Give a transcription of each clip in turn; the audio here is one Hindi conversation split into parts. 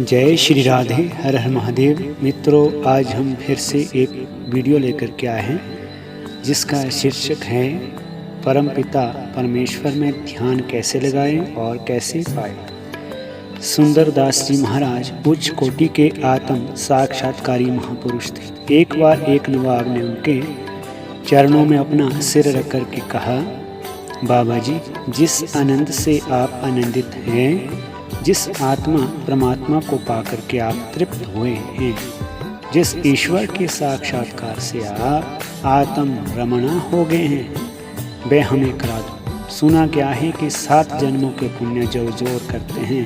जय श्री राधे, हर हर महादेव। मित्रों, आज हम फिर से एक वीडियो लेकर के आए हैं जिसका शीर्षक है परमपिता परमेश्वर में ध्यान कैसे लगाएं और कैसे पाएं। सुंदरदास जी महाराज उच्च कोटि के आत्म साक्षात्कारी महापुरुष थे। एक बार एक नवाब ने उनके चरणों में अपना सिर रख कर के कहा, बाबा जी, जिस आनंद से आप आनंदित हैं, जिस आत्मा परमात्मा को पाकर के आप तृप्त हुए हैं, जिस ईश्वर के साक्षात्कार से आप आत्म रमणा हो गए हैं, वह हमें करा दो। सुना क्या है कि 7 जन्मों के पुण्य जब जोर करते हैं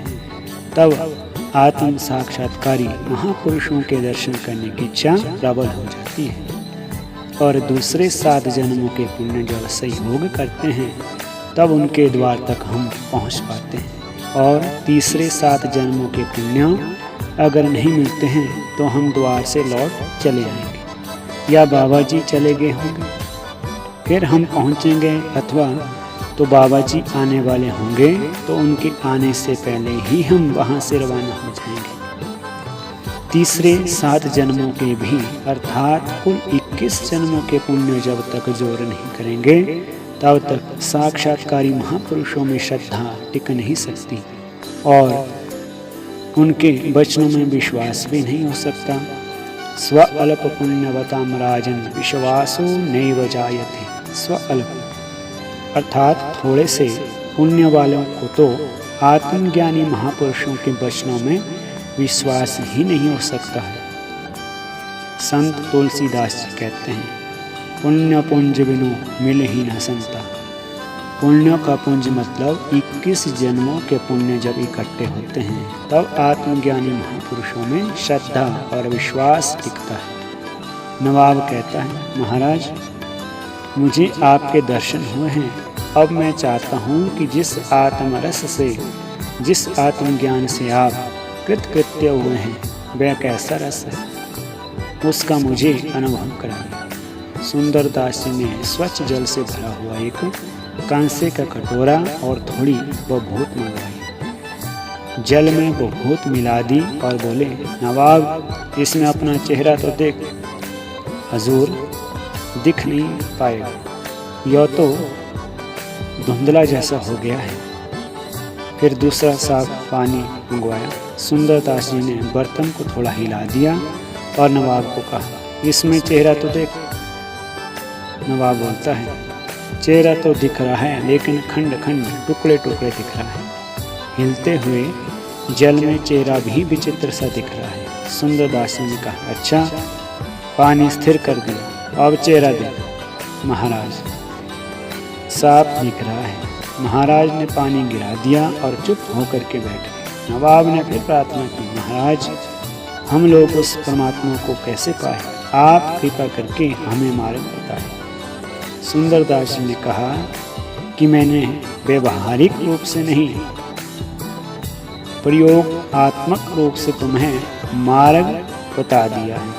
तब आत्म साक्षात्कारी महापुरुषों के दर्शन करने की इच्छा प्रबल हो जाती है और दूसरे 7 जन्मों के पुण्य जब सहयोग करते हैं तब उनके द्वार तक हम पहुंच पाते हैं और तीसरे 7 जन्मों के पुण्य अगर नहीं मिलते हैं तो हम द्वार से लौट चले आएंगे या बाबा जी चले गए होंगे, फिर हम पहुंचेंगे, अथवा तो बाबा जी आने वाले होंगे तो उनके आने से पहले ही हम वहां से रवाना हो जाएंगे। तीसरे 7 जन्मों के भी अर्थात कुल 21 जन्मों के पुण्य जब तक जोर नहीं करेंगे तब तक साक्षात्कारी महापुरुषों में श्रद्धा टिक नहीं सकती और उनके वचनों में विश्वास भी नहीं हो सकता। स्व अल्प पुण्यवताम राजन विश्वासो नैव जायते। स्व अल्प अर्थात थोड़े से पुण्य वालों को तो आत्मज्ञानी महापुरुषों के वचनों में विश्वास ही नहीं हो सकता है। संत तुलसीदास जी कहते हैं, पुण्य पुंज बिनु मिले ही न संता। पुण्य का पुंज मतलब 21 जन्मों के पुण्य जब इकट्ठे होते हैं तब आत्मज्ञानी महापुरुषों में श्रद्धा और विश्वास टिकता है। नवाब कहता है, महाराज, मुझे आपके दर्शन हुए हैं, अब मैं चाहता हूँ कि जिस आत्मरस से, जिस आत्मज्ञान से आप कृतकृत्य हुए हैं, वह कैसा रस है, उसका मुझे अनुभव कराइए। सुंदरदास जी ने स्वच्छ जल से भरा हुआ एक कांसे का कटोरा और थोड़ी बभूत मंगवाई। जल में बभूत मिला दी और बोले, नवाब, इसमें अपना चेहरा तो देख। हजूर, दिख नहीं पाएगा, यह तो धुंधला जैसा हो गया है। फिर दूसरा साफ पानी मंगवाया। सुंदरदास जी ने बर्तन को थोड़ा हिला दिया और नवाब को कहा, इसमें चेहरा तो देख। नवाब बोलता है, चेहरा तो दिख रहा है लेकिन खंड खंड टुकड़े टुकड़े दिख रहा है। हिलते हुए जल में चेहरा भी विचित्र सा दिख रहा है। सुंदरदास ने कहा, अच्छा, पानी स्थिर कर दिया, अब चेहरा देख। महाराज, साफ दिख रहा है। महाराज ने पानी गिरा दिया और चुप होकर के बैठ गए। नवाब ने फिर प्रार्थना की, महाराज, हम लोग उस परमात्मा को कैसे पाए, आप कृपा करके हमें मार्ग बताएं। सुंदरदास जी ने कहा कि मैंने व्यवहारिक रूप से नहीं, प्रयोगात्मक रूप से तुम्हें मार्ग बता दिया है,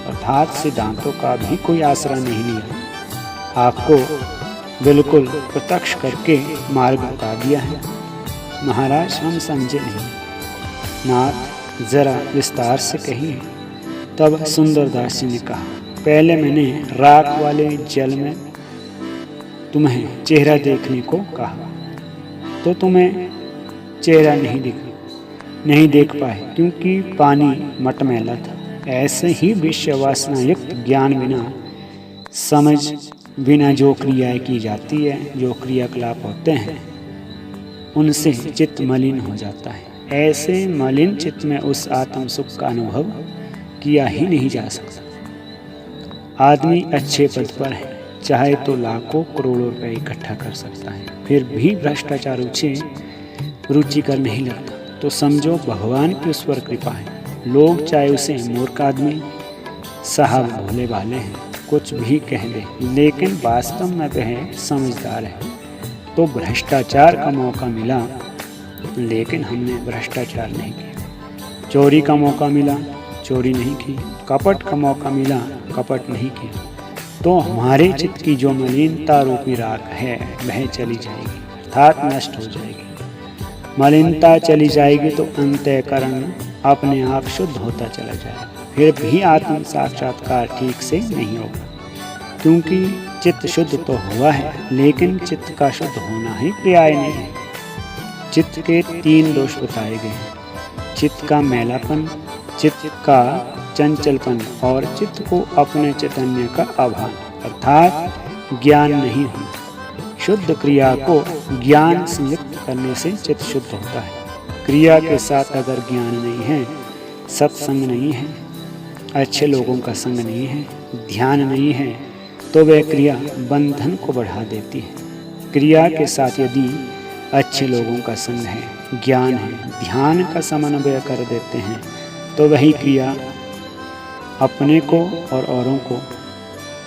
अर्थात सिद्धांतों का भी कोई आसरा नहीं लिया, आपको बिल्कुल प्रत्यक्ष करके मार्ग बता दिया है। महाराज, हम समझे नहीं, नाथ जरा विस्तार से कहिए। तब सुंदरदास जी ने कहा, पहले मैंने राख वाले जल में तुम्हें चेहरा देखने को कहा तो तुम्हें चेहरा नहीं देख पाए क्योंकि पानी मटमैला था। ऐसे ही विषय वासना युक्त ज्ञान बिना, समझ बिना जो क्रियाएं की जाती है, जो क्रियाकलाप होते हैं, उनसे चित्त मलिन हो जाता है। ऐसे मलिन चित्त में उस आत्म सुख का अनुभव किया ही नहीं जा सकता। आदमी अच्छे पद पर है, चाहे तो लाखों करोड़ों रुपए इकट्ठा कर सकता है, फिर भी भ्रष्टाचार रुचिकर नहीं लगता तो समझो भगवान की उस पर कृपा है। लोग चाहे उसे मूर्ख आदमी, साहब भोले भाले हैं, कुछ भी कह दे, लेकिन वास्तव में वह समझदार है। तो भ्रष्टाचार का मौका मिला लेकिन हमने भ्रष्टाचार नहीं किया। चोरी का मौका मिला, चोरी नहीं की। कपट का मौका मिला, कपट नहीं किया। तो हमारे चित्त की जो मलिनता रूपी राख है वह चली जाएगी, अर्थात नष्ट हो जाएगी। मलिनता चली जाएगी तो अंतःकरण अपने आप शुद्ध होता चला जाएगा। फिर भी आत्म साक्षात्कार ठीक से नहीं होगा, क्योंकि चित्त शुद्ध तो हुआ है, लेकिन चित्त का शुद्ध होना ही पर्याय नहीं है। चित्त के 3 दोष बताए गए हैं: चित्त का मैलापन, चित्त का चंचलपन और चित्त को अपने चैतन्य का अभाव अर्थात ज्ञान नहीं होना। शुद्ध क्रिया को ज्ञान संयुक्त करने से चित्त शुद्ध होता है। क्रिया के साथ अगर ज्ञान नहीं है, सत्संग नहीं है, अच्छे लोगों का संग नहीं है, ध्यान नहीं है, तो वह क्रिया बंधन को बढ़ा देती है। क्रिया के साथ यदि अच्छे लोगों का संग है, ज्ञान है, ध्यान का समन्वय कर देते हैं, तो वही क्रिया अपने को और औरों को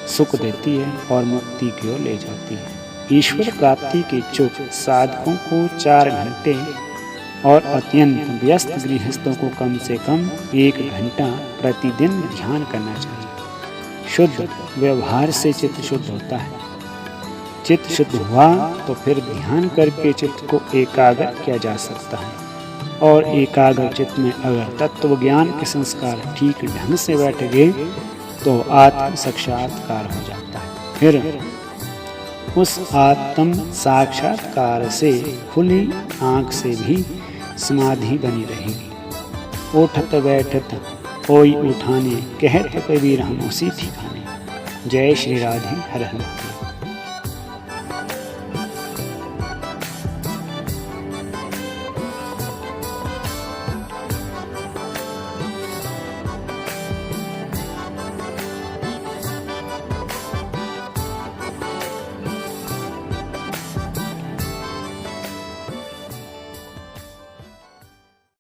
सुख देती है और मुक्ति की ओर ले जाती है। ईश्वर प्राप्ति के इच्छुक साधकों को 4 घंटे और अत्यंत व्यस्त गृहस्थों को कम से कम 1 घंटा प्रतिदिन ध्यान करना चाहिए। शुद्ध व्यवहार से चित्त शुद्ध होता है। चित्त शुद्ध हुआ तो फिर ध्यान करके चित्त को एकाग्र किया जा सकता है, और एकाग्र चित्त में अगर तत्व ज्ञान के संस्कार ठीक ढंग से बैठ गए तो आत्म साक्षात्कार हो जाता है। फिर उस आत्म साक्षात्कार से खुली आँख से भी समाधि बनी रहेगी। उठत बैठत कोई उठाने, कहत कबीर हम उसी ठिकाने। जय श्री राधे, हर हर महादेव।